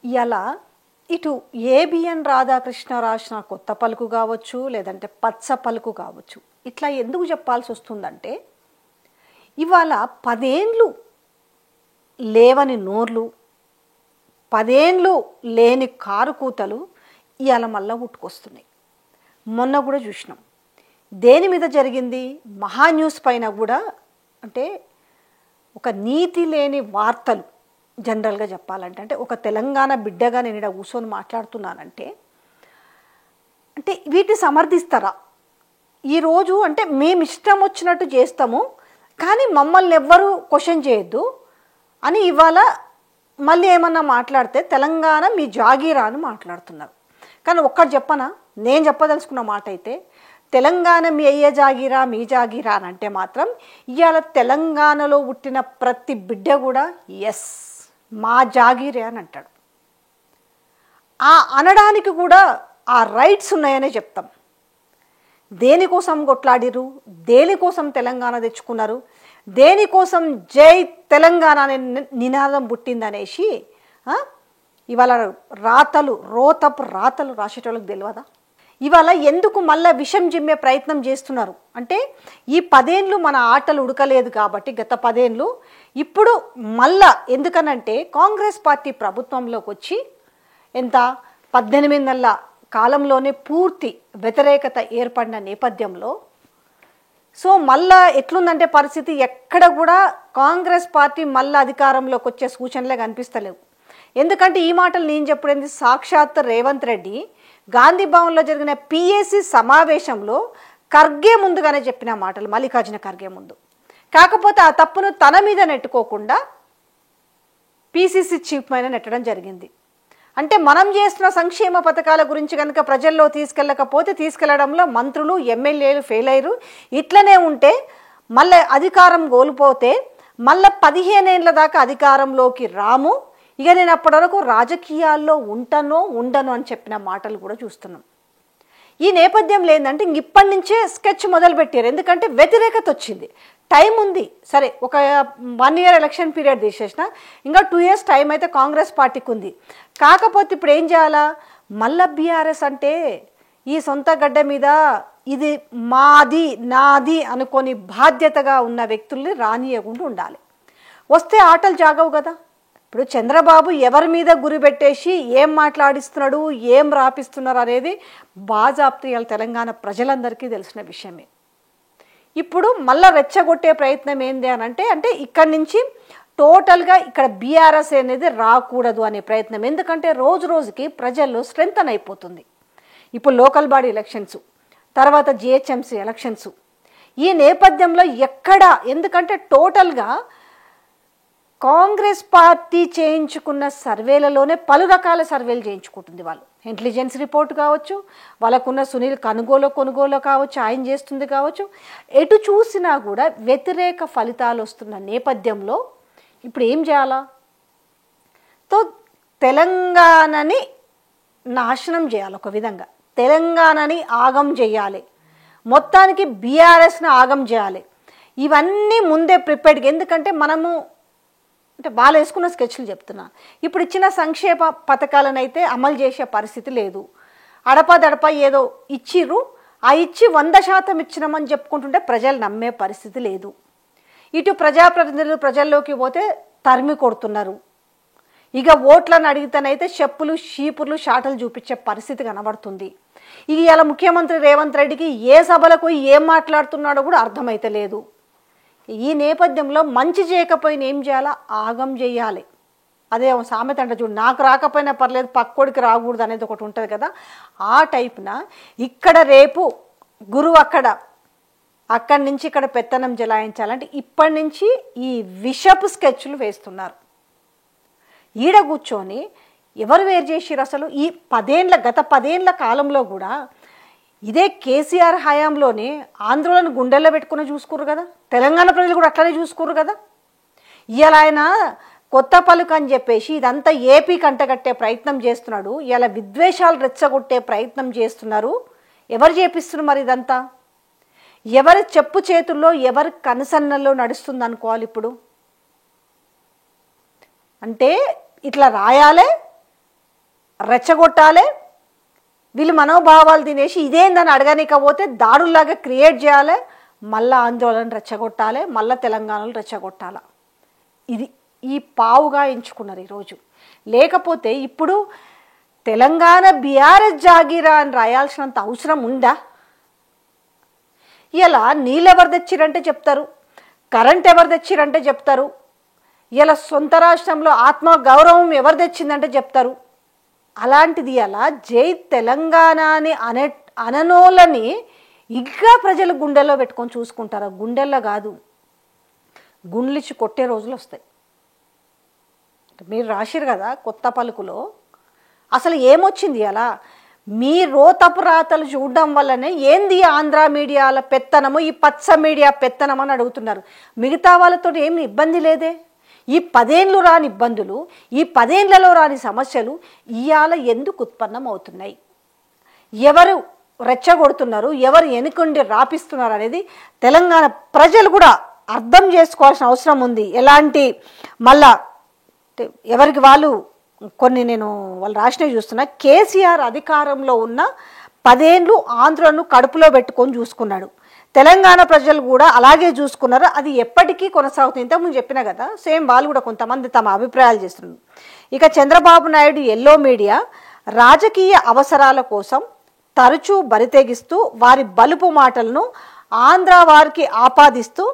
ఇలా ఇటు ఏబిఎన్ రాధాకృష్ణ రాసిన కొత్త పలుకు కావచ్చు, లేదంటే పచ్చ పలుకు కావచ్చు, ఇట్లా ఎందుకు చెప్పాల్సి వస్తుందంటే ఇవాళ 10 ఏండ్లు లేవని నోర్లు, 10 ఏండ్లు లేని కారు కూతలు ఇవాళ మళ్ళా పుట్టుకొస్తున్నాయి. మొన్న కూడా చూసినాం. దేని మీద జరిగింది? మహా న్యూస్ పైన కూడా, అంటే ఒక నీతి లేని వార్తలు. జనరల్గా చెప్పాలంటే, అంటే ఒక తెలంగాణ బిడ్డగా నేను ఇక్కడ కూర్చొని మాట్లాడుతున్నానంటే, అంటే వీటిని సమర్థిస్తారా? ఈరోజు అంటే మేము ఇష్టం వచ్చినట్టు చేస్తాము, కానీ మమ్మల్ని ఎవ్వరూ క్వశ్చన్ చేయొద్దు అని ఇవాళ మళ్ళీ ఏమన్నా మాట్లాడితే తెలంగాణ మీ జాగీరా అని మాట్లాడుతున్నారు. కానీ ఒక్కటి చెప్పనా, నేను చెప్పదలుచుకున్న మాట అయితే, తెలంగాణ మీ అయ్య జాగీరా, మీ జాగీరా అని అంటే మాత్రం ఇవాళ తెలంగాణలో పుట్టిన ప్రతి బిడ్డ కూడా ఎస్ మా జాగీరే అని అంటాడు. ఆ అనడానికి కూడా ఆ రైట్స్ ఉన్నాయనే చెప్తాం. దేనికోసం కొట్లాడిరు, దేనికోసం తెలంగాణ తెచ్చుకున్నారు, దేనికోసం జై తెలంగాణ అనే నినాదం పుట్టిందనేసి ఇవాళ రోతపు రాతలు రాసేటోళ్ళకి తెలియదా? ఇవాళ ఎందుకు మళ్ళా విషం జిమ్మే ప్రయత్నం చేస్తున్నారు అంటే, ఈ 10 ఏండ్లు మన ఆటలు ఉడకలేదు కాబట్టి, గత 10 ఏండ్లు ఇప్పుడు మళ్ళా ఎందుకనంటే కాంగ్రెస్ పార్టీ ప్రభుత్వంలోకి వచ్చి ఎంత 18 నెలల కాలంలోనే పూర్తి వ్యతిరేకత ఏర్పడిన నేపథ్యంలో, సో మళ్ళా ఎట్లుందంటే పరిస్థితి, ఎక్కడ కూడా కాంగ్రెస్ పార్టీ మళ్ళీ అధికారంలోకి వచ్చే సూచనలే కనిపిస్తలేవు. ఎందుకంటే ఈ మాటలు నేను చెప్పుడేంది, సాక్షాత్ రేవంత్ రెడ్డి గాంధీ భవన్లో జరిగిన పిఏసి సమావేశంలో ఖర్గే ముందుగానే చెప్పిన మాటలు, మల్లికార్జున ఖర్గే ముందు. కాకపోతే ఆ తప్పును తన మీద నెట్టుకోకుండా పిసిసి చీఫ్ పైన నెట్టడం జరిగింది. అంటే మనం చేస్తున్న సంక్షేమ పథకాల గురించి కనుక ప్రజల్లో తీసుకెళ్ళకపోతే, తీసుకెళ్లడంలో మంత్రులు ఎమ్మెల్యేలు ఫెయిల్ అయ్యారు. ఇట్లనే ఉంటే మళ్ళీ అధికారం కోల్పోతే మళ్ళీ 15 ఏండ్ల దాకా అధికారంలోకి రాము, ఇక నేను అప్పటి వరకు రాజకీయాల్లో ఉండను అని చెప్పిన మాటలు కూడా చూస్తున్నాం. ఈ నేపథ్యంలో ఏంటంటే ఇప్పటి నుంచే స్కెచ్ మొదలుపెట్టారు. ఎందుకంటే వ్యతిరేకత వచ్చింది, టైం ఉంది. సరే, ఒక 1 ఇయర్ ఎలక్షన్ పీరియడ్ తీసేసిన, ఇంకా 2 ఇయర్స్ టైం అయితే కాంగ్రెస్ పార్టీకి ఉంది. కాకపోతే ఇప్పుడు ఏం చేయాలా? మళ్ళా బీఆర్ఎస్ అంటే ఈ సొంత గడ్డ మీద ఇది మాది నాది అనుకొని బాధ్యతగా ఉన్న వ్యక్తుల్ని రానియకుండా ఉండాలి. వస్తే ఆటలు జాగవు కదా. ఇప్పుడు చంద్రబాబు ఎవరి మీద గురి పెట్టేసి ఏం మాట్లాడిస్తున్నాడు, ఏం రాపిస్తున్నారు అనేది బాజాప్తియాలు తెలంగాణ ప్రజలందరికీ తెలిసిన విషయమే. ఇప్పుడు మళ్ళీ రెచ్చగొట్టే ప్రయత్నం ఏంది అని అంటే ఇక్కడి నుంచి టోటల్గా ఇక్కడ బీఆర్ఎస్ అనేది రాకూడదు అనే ప్రయత్నం. ఎందుకంటే రోజు రోజుకి ప్రజల్లో స్ట్రెంగ్తన్ అయిపోతుంది. ఇప్పుడు లోకల్ బాడీ ఎలక్షన్స్, తర్వాత జిహెచ్ఎంసీ ఎలక్షన్స్. ఈ నేపథ్యంలో ఎందుకంటే టోటల్గా కాంగ్రెస్ పార్టీ చేయించుకున్న సర్వేలలోనే పలు రకాల సర్వేలు చేయించుకుంటుంది. వాళ్ళు ఇంటెలిజెన్స్ రిపోర్ట్ కావచ్చు, వాళ్ళకున్న సునీల్ కొనుగోలు కావచ్చు, ఆయన చేస్తుంది కావచ్చు, ఎటు చూసినా కూడా వ్యతిరేక ఫలితాలు వస్తున్న నేపథ్యంలో ఇప్పుడు ఏం చేయాలా? తో తెలంగాణని నాశనం చేయాలి. ఒక విధంగా తెలంగాణని ఆగం చేయాలి, మొత్తానికి బీఆర్ఎస్ని ఆగం చేయాలి. ఇవన్నీ ముందే ప్రిపేర్డ్గా. ఎందుకంటే మనము అంటే వాళ్ళు వేసుకున్న స్కెచ్లు చెప్తున్నా. ఇప్పుడు ఇచ్చిన సంక్షేమ పథకాలను అయితే అమలు చేసే పరిస్థితి లేదు. అడపదడప ఏదో ఇచ్చిర్రు, ఆ ఇచ్చి 100% ఇచ్చినామని చెప్పుకుంటుంటే ప్రజలు నమ్మే పరిస్థితి లేదు. ఇటు ప్రజాప్రతినిధులు ప్రజల్లోకి పోతే తరిమి కొడుతున్నారు. ఇక ఓట్లను అడిగితేనైతే చెప్పులు షీపుర్లు షాటలు చూపించే పరిస్థితి కనబడుతుంది. ఇక ఇలా ముఖ్యమంత్రి రేవంత్ రెడ్డికి ఏ సభలకు ఏం మాట్లాడుతున్నాడో కూడా అర్థమైతే లేదు. ఈ నేపథ్యంలో మంచి చేయకపోయినా ఏం చేయాలా? ఆగం చేయాలి. అదే సామెత అంటే చూడు, నాకు రాకపోయినా పర్లేదు పక్కోడికి రాకూడదు అనేది ఒకటి ఉంటుంది కదా. ఆ టైపున ఇక్కడ రేపు గురువు అక్కడి నుంచి ఇక్కడ పెత్తనం జలాయించాలంటే ఇప్పటి నుంచి ఈ విషపు స్కెచ్లు వేస్తున్నారు. ఈడ కూర్చొని ఎవరు వేరు చేసిరు అసలు? ఈ గత 10 ఏండ్ల కాలంలో కూడా ఇదే కేసీఆర్ హయాంలోనే ఆంధ్రులను గుండెల్లో పెట్టుకుని చూసుకుర్రు కదా, తెలంగాణ ప్రజలు కూడా అట్లనే చూసుకుర్రు కదా. ఇవాళ ఆయన కొత్త పలుకు అని చెప్పేసి ఇదంతా ఏపీ కంటగట్టే ప్రయత్నం చేస్తున్నాడు. ఇలా విద్వేషాలు రెచ్చగొట్టే ప్రయత్నం చేస్తున్నారు. ఎవరు చేపిస్తున్నారు మరి ఇదంతా? ఎవరి చెప్పు చేతుల్లో, ఎవరి కనుసన్నల్లో నడుస్తుంది అనుకోవాలి. ఇప్పుడు అంటే ఇట్లా రాయాలే, రెచ్చగొట్టాలి, వీళ్ళు మనోభావాలు తినేసి ఇదేందని అడగనికపోతే దాడుల్లాగా క్రియేట్ చేయాలి, మళ్ళా ఆందోళన రెచ్చగొట్టాలి, మళ్ళీ తెలంగాణలో రెచ్చగొట్టాలి. ఇది ఈ పావుగా ఎంచుకున్నారు ఈరోజు. లేకపోతే ఇప్పుడు తెలంగాణ బీఆర్ఎస్ జాగీరా అని రాయాల్సినంత అవసరం ఉందా? ఇలా నీళ్ళు ఎవరు తెచ్చిరంటే చెప్తారు, కరెంట్ ఎవరు తెచ్చిరంటే చెప్తారు, ఇలా సొంత రాష్ట్రంలో ఆత్మ గౌరవం ఎవరు తెచ్చిందంటే చెప్తారు. అలాంటిది అలా జై తెలంగాణ అని అననోళ్ళని ఇంకా ప్రజలు గుండెల్లో పెట్టుకొని చూసుకుంటారు. గుండెల్లో కాదు, గుండ్లిచ్చి కొట్టే రోజులు వస్తాయి. మీరు రాసిరు కదా కొత్త పలుకులో, అసలు ఏమొచ్చింది అలా? మీ రోతపు రాతలు చూడడం వల్లనే ఏంది ఆంధ్ర మీడియాల పెత్తనము, ఈ పచ్చ మీడియా పెత్తనం అని అడుగుతున్నారు. మిగతా వాళ్ళతో ఏమి ఇబ్బంది లేదే. ఈ 10 ఏళ్ళు రాని ఇబ్బందులు, ఈ 10 ఏళ్లలో రాని సమస్యలు ఇవాళ ఎందుకు ఉత్పన్నం అవుతున్నాయి? ఎవరు రెచ్చగొడుతున్నారు, ఎవరు వెనుకండి రాపిస్తున్నారు అనేది తెలంగాణ ప్రజలు కూడా అర్థం చేసుకోవాల్సిన అవసరం ఉంది. ఎలాంటి మళ్ళా ఎవరికి వాళ్ళు కొన్ని నేను వాళ్ళు రాసినవి చూస్తున్నా. కేసీఆర్ అధికారంలో ఉన్న 10 ఏళ్ళు ఆంధ్రను కడుపులో పెట్టుకొని చూసుకున్నాడు. తెలంగాణ ప్రజలు కూడా అలాగే చూసుకున్నారు. అది ఎప్పటికీ కొనసాగుతుంది. ఇంతకుముందు చెప్పినా కదా, సేమ్ వాళ్ళు కూడా కొంతమంది తమ అభిప్రాయాలు చేస్తున్నారు. ఇక చంద్రబాబు నాయుడు ఎల్లో మీడియా రాజకీయ అవసరాల కోసం తరచూ బరితెగిస్తూ వారి బలుపు మాటలను ఆంధ్ర వారికి ఆపాదిస్తూ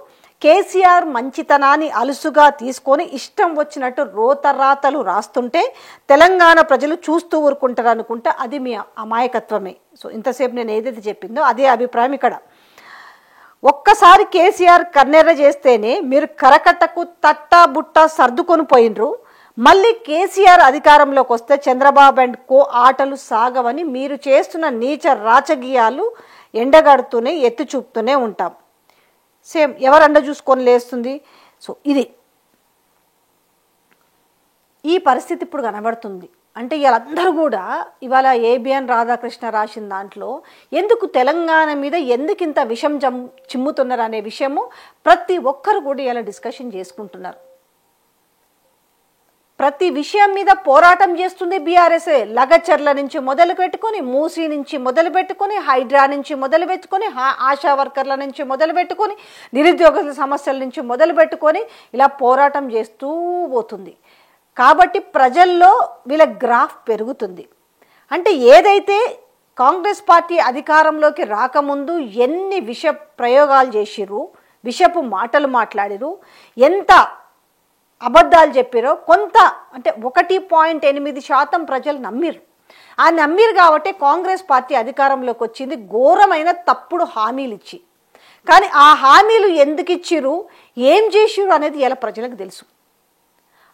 కేసీఆర్ మంచితనాన్ని అలుసుగా తీసుకొని ఇష్టం వచ్చినట్టు రోతరాతలు రాస్తుంటే తెలంగాణ ప్రజలు చూస్తూ ఊరుకుంటారు అనుకుంటే అది మీ అమాయకత్వమే. సో ఇంతసేపు నేను ఏదైతే చెప్పిందో అదే అభిప్రాయం ఇక్కడ. ఒక్కసారి కేసీఆర్ కన్నెర్ర చేస్తేనే మీరు కరకట్టకు తట్టా బుట్ట సర్దుకొని పోయినరు. మళ్ళీ కేసీఆర్ అధికారంలోకి వస్తే చంద్రబాబు అండ్ కో ఆటలు సాగవని మీరు చేస్తున్న నీచ రాజకీయాలు ఎండగడుతూనే ఎత్తి చూపుతూనే ఉంటాం. సేమ్ ఎవరండ చూసుకొని లేస్తుంది. సో ఇది ఈ పరిస్థితి ఇప్పుడు కనబడుతుంది. అంటే వీళ్ళందరూ కూడా ఇవాళ ఏబిఎన్ రాధాకృష్ణ రాసిన దాంట్లో ఎందుకు తెలంగాణ మీద ఎందుకు ఇంత విషం చిమ్ముతున్నారు అనే విషయము ప్రతి ఒక్కరు కూడా ఇలా డిస్కషన్ చేసుకుంటున్నారు. ప్రతి విషయం మీద పోరాటం చేస్తుంది బీఆర్ఎస్ఏ. లగచర్ల నుంచి మొదలు పెట్టుకొని, మూసీ నుంచి మొదలు పెట్టుకొని, హైడ్రా నుంచి మొదలు పెట్టుకొని, ఆశా వర్కర్ల నుంచి మొదలు పెట్టుకొని, నిరుద్యోగుల సమస్యల నుంచి మొదలు పెట్టుకొని ఇలా పోరాటం చేస్తూ పోతుంది. కాబట్టి ప్రజల్లో వీళ్ళ గ్రాఫ్ పెరుగుతుంది. అంటే ఏదైతే కాంగ్రెస్ పార్టీ అధికారంలోకి రాకముందు ఎన్ని విష ప్రయోగాలు చేసిర్రు, విషపు మాటలు మాట్లాడిరు, ఎంత అబద్ధాలు చెప్పారో కొంత అంటే 1.8% ప్రజలు నమ్మిరు. ఆ నమ్మిరు కాబట్టి కాంగ్రెస్ పార్టీ అధికారంలోకి వచ్చింది ఘోరమైన తప్పుడు హామీలు ఇచ్చి. కానీ ఆ హామీలు ఎందుకు ఇచ్చిరు, ఏం చేసిరు అనేది ఇలా ప్రజలకు తెలుసు.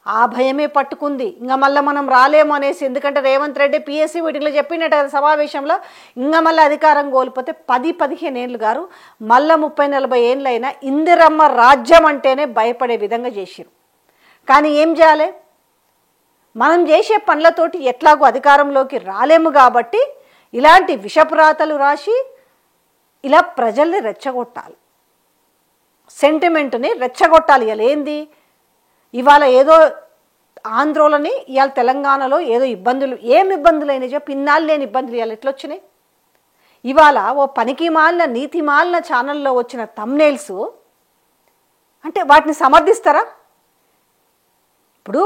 ఆ భయమే పట్టుకుంది. ఇంకా మళ్ళీ మనం రాలేము అనేసి. ఎందుకంటే రేవంత్ రెడ్డి పిఎస్సీ మీటింగ్లో చెప్పినట్టు కదా సమావేశంలో, ఇంకా మళ్ళీ అధికారం కోల్పోతే 10-15 ఏళ్ళు గారు మళ్ళీ 30-40 ఏళ్ళైనా ఇందిరమ్మ రాజ్యం అంటేనే భయపడే విధంగా చేసిరు. కానీ ఏం చేయాలి? మనం చేసే పనులతోటి ఎట్లాగో అధికారంలోకి రాలేము కాబట్టి ఇలాంటి విషపురాతలు రాసి ఇలా ప్రజల్ని రెచ్చగొట్టాలి, సెంటిమెంట్ని రెచ్చగొట్టాలి. ఇలా ఏంది ఇవాళ ఏదో ఆంధ్రోలని ఇవాళ తెలంగాణలో ఏదో ఇబ్బందులు, ఏం ఇబ్బందులు అయినాయి చెప్పి, ఇన్నాళ్ళు లేని ఇబ్బందులు ఇవాళ ఎట్లా వచ్చినాయి? ఇవాళ ఓ పనికి మాలిన నీతి మాలిన ఛానల్లో వచ్చిన థంబ్నెయిల్స్ అంటే వాటిని సమర్థిస్తారా? ఇప్పుడు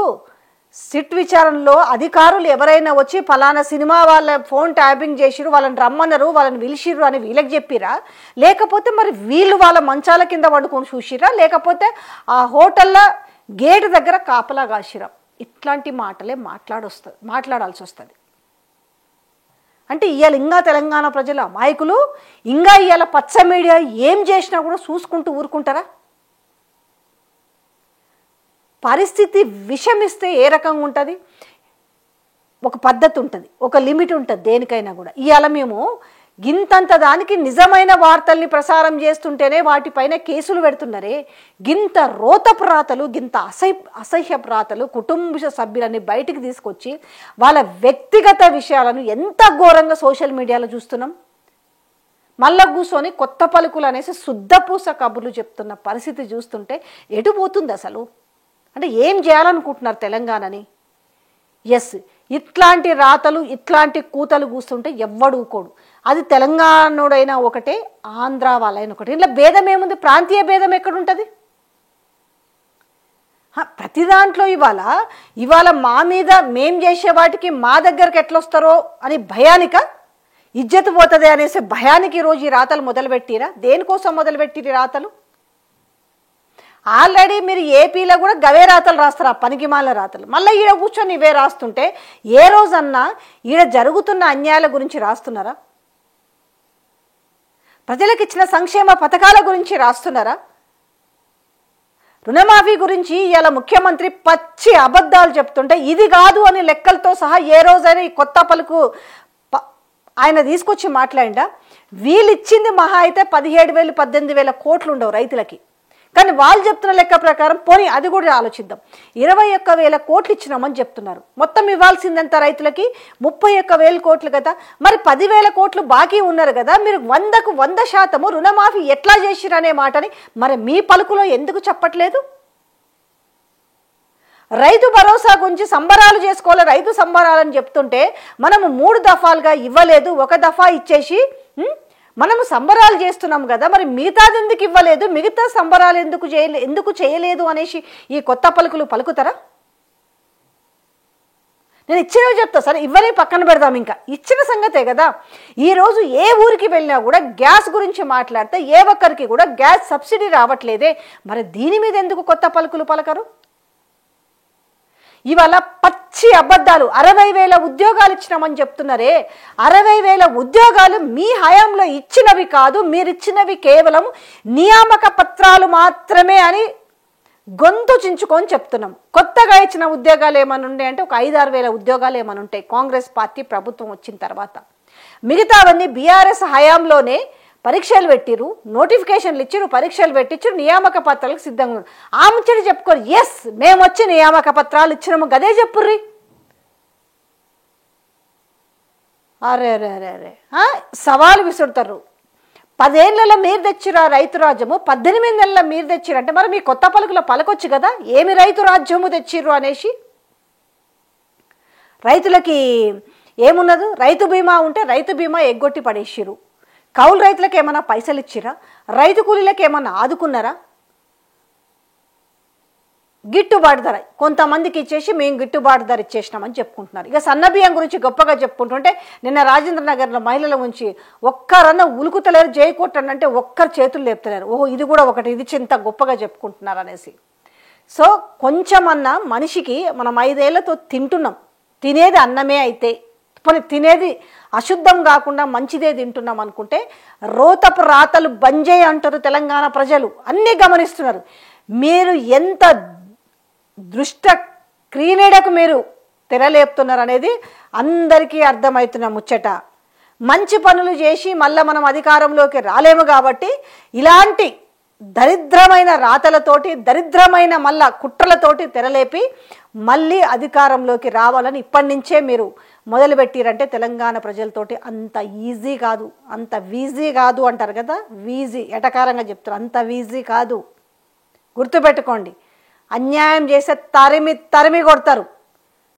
సిట్ విచారణలో అధికారులు ఎవరైనా వచ్చి ఫలానా సినిమా వాళ్ళ ఫోన్ ట్యాపింగ్ చేసిరు, వాళ్ళని రమ్మన్నారు, వాళ్ళని పిలిచిర్రు అని వీళ్ళకి చెప్పిరా? లేకపోతే మరి వీళ్ళు వాళ్ళ మంచాల కింద పడుకొని చూసిరా? లేకపోతే ఆ హోటల్లో గేటు దగ్గర కాపలా కాసిరా? ఇట్లాంటి మాటలే మాట్లాడాల్సి వస్తుంది. అంటే ఇవాళ ఇంకా తెలంగాణ ప్రజల అమాయకులు, ఇంకా ఇవాళ పచ్చ మీడియా ఏం చేసినా కూడా చూసుకుంటూ ఊరుకుంటారా? పరిస్థితి విషమిస్తే ఏ రకంగా ఉంటుంది? ఒక పద్ధతి ఉంటుంది, ఒక లిమిట్ ఉంటుంది దేనికైనా కూడా. ఇవాళ మేము గింతంత దానికి నిజమైన వార్తల్ని ప్రసారం చేస్తుంటేనే వాటిపైన కేసులు పెడుతున్నారే. గింత రోతపు రాతలు, గింత అసహ్యపు రాతలు కుటుంబ సభ్యులని బయటికి తీసుకొచ్చి వాళ్ళ వ్యక్తిగత విషయాలను ఎంత ఘోరంగా సోషల్ మీడియాలో చూస్తున్నాం. మళ్ళా కూర్చొని కొత్త పలుకులు అనేసి శుద్ధపూస కబుర్లు చెప్తున్న పరిస్థితి చూస్తుంటే ఎటు పోతుంది అసలు? అంటే ఏం చేయాలనుకుంటున్నారు తెలంగాణని? ఎస్, ఇట్లాంటి రాతలు ఇట్లాంటి కూతలు కూస్తుంటే ఎవ్వడు ఊకోడు. అది తెలంగాణోడైనా ఒకటే, ఆంధ్ర వాళ్ళైనా ఒకటే. ఇలా భేదం ఏముంది? ప్రాంతీయ భేదం ఎక్కడుంటుంది? ప్రతి దాంట్లో ఇవాళ మా మీద మేం చేసే వాటికి మా దగ్గరకు ఎట్లొస్తారో అని భయానిక, ఇజ్జత్ పోతుంది అనేసి భయానికి ఈరోజు ఈ రాతలు మొదలుపెట్టిరా? దేనికోసం మొదలుపెట్టిరు రాతలు? ఆల్రెడీ మీరు ఏపీలో కూడా గవే రాతలు రాస్తారు, ఆ పనికిమాల రాతలు. మళ్ళీ ఈడ కూర్చొని ఇవే రాస్తుంటే ఏ రోజన్నా ఈడ జరుగుతున్న అన్యాయాల గురించి రాస్తున్నారా? ప్రజలకు ఇచ్చిన సంక్షేమ పథకాల గురించి రాస్తున్నారా? రుణమాఫీ గురించి ఇలా ముఖ్యమంత్రి పచ్చి అబద్ధాలు చెప్తుంటే ఇది కాదు అని లెక్కలతో సహా ఏ రోజైనా ఈ కొత్త పలుకు ఆయన తీసుకొచ్చి మాట్లాడిండా? వీళ్ళు ఇచ్చింది మహా అయితే 17,000 18,000 కోట్లు ఉండవు రైతులకి. కానీ వాళ్ళు చెప్తున్న లెక్క ప్రకారం పోనీ అది కూడా ఆలోచిద్దాం, 21,000 కోట్లు ఇచ్చినామని చెప్తున్నారు. మొత్తం ఇవ్వాల్సిందంత రైతులకి 31,000 కోట్లు కదా. మరి 10,000 కోట్లు బాకీ ఉన్నారు కదా. మీరు 100కు 100% రుణమాఫీ ఎట్లా చేసిరనే మాటని మరి మీ పలుకులో ఎందుకు చెప్పట్లేదు? రైతు భరోసా గురించి సంబరాలు చేసుకోవాలి, రైతు సంబరాలని చెప్తుంటే మనము 3 దఫాలుగా ఇవ్వలేదు, 1 దఫా ఇచ్చేసి మనము సంబరాలు చేస్తున్నాం కదా. మరి మిగతాది ఎందుకు ఇవ్వలేదు, మిగతా సంబరాలు ఎందుకు చేయలేదు అనేసి ఈ కొత్త పలుకులు పలుకుతారా? నేను ఇచ్చినవి చెప్తా సార్, ఇవ్వని పక్కన పెడదాం. ఇంకా ఇచ్చిన సంగతే కదా. ఈరోజు ఏ ఊరికి వెళ్ళినా కూడా గ్యాస్ గురించి మాట్లాడితే ఏ ఒక్కరికి కూడా గ్యాస్ సబ్సిడీ రావట్లేదే. మరి దీని మీద ఎందుకు కొత్త పలుకులు పలకరు? ఇవాళ పచ్చి అబద్ధాలు. 60,000 ఉద్యోగాలు ఇచ్చినామని చెప్తున్నారే, 60,000 ఉద్యోగాలు మీ హయాంలో ఇచ్చినవి కాదు, మీరు ఇచ్చినవి కేవలం నియామక పత్రాలు మాత్రమే అని గొంతు చించుకొని చెప్తున్నాం. కొత్తగా ఇచ్చిన ఉద్యోగాలు ఏమని ఉంటాయి అంటే ఒక 5-6 ఉద్యోగాలు ఏమని ఉంటాయి కాంగ్రెస్ పార్టీ ప్రభుత్వం వచ్చిన తర్వాత. మిగతావన్నీ బీఆర్ఎస్ హయాంలోనే పరీక్షలు పెట్టిరు, నోటిఫికేషన్లు ఇచ్చిరు, పరీక్షలు పెట్టించారు, నియామక పత్రాలకు సిద్ధంగా ఉన్నారు. ఆ ముచ్చట చెప్పుకోరు, ఎస్ మేము వచ్చి నియామక పత్రాలు ఇచ్చినాము గదే చెప్పుర్రి. అరే అరే అరే అరే సవాలు విసురుతారు. 10 ఏళ్లలో మీరు తెచ్చిరా రైతు రాజ్యము, 18 నెలల మీరు తెచ్చిరంటే మరి మీ కొత్త పలుకులో పలకొచ్చు కదా ఏమి రైతు రాజ్యము తెచ్చిర్రు అనేసి. రైతులకి ఏమున్నదు? రైతు బీమా ఉంటే రైతు బీమా ఎగ్గొట్టి పడేసిరు. కౌలు రైతులకు ఏమైనా పైసలు ఇచ్చిరా? రైతు కూలీలకు ఏమన్నా ఆదుకున్నారా? గిట్టుబాటు ధర కొంతమందికి ఇచ్చేసి మేము గిట్టుబాటు ధర ఇచ్చేసినామని చెప్పుకుంటున్నారు. ఇక సన్న బియ్యం గురించి గొప్పగా చెప్పుకుంటుంటే నిన్న రాజేంద్ర నగర్లో మహిళల గురించి ఒక్కరన్నా ఉలుకుతలేరు, జై కొట్టండి అంటే ఒక్కరు చేతులు లేపుతలేరు. ఓహో ఇది కూడా ఒకటి, ఇది చింత గొప్పగా చెప్పుకుంటున్నారు అనేసి. సో కొంచెమన్నా మనిషికి మనం 5 ఏళ్లతో తింటున్నాం, తినేది అన్నమే అయితే పోనీ తినేది అశుద్ధం కాకుండా మంచిదే తింటున్నాం అనుకుంటే రోతపు రాతలు బంజే అంటారు తెలంగాణ ప్రజలు. అన్నీ గమనిస్తున్నారు. మీరు ఎంత దృష్ట క్రీనీడకు మీరు తెరలేపుతున్నారు అనేది అందరికీ అర్థమవుతున్న ముచ్చట. మంచి పనులు చేసి మళ్ళీ మనం అధికారంలోకి రాలేము కాబట్టి ఇలాంటి దరిద్రమైన రాతలతోటి, దరిద్రమైన మళ్ళా కుట్రలతోటి తెరలేపి మళ్ళీ అధికారంలోకి రావాలని ఇప్పటి నుంచే మీరు మొదలుపెట్టిరంటే తెలంగాణ ప్రజలతోటి అంత ఈజీ కాదు, అంత వీజీ కాదు అంటారు కదా, వీజీ ఎటకారంగా చెప్తారు, అంత వీజీ కాదు. గుర్తుపెట్టుకోండి, అన్యాయం చేసే తరిమి కొడతారు.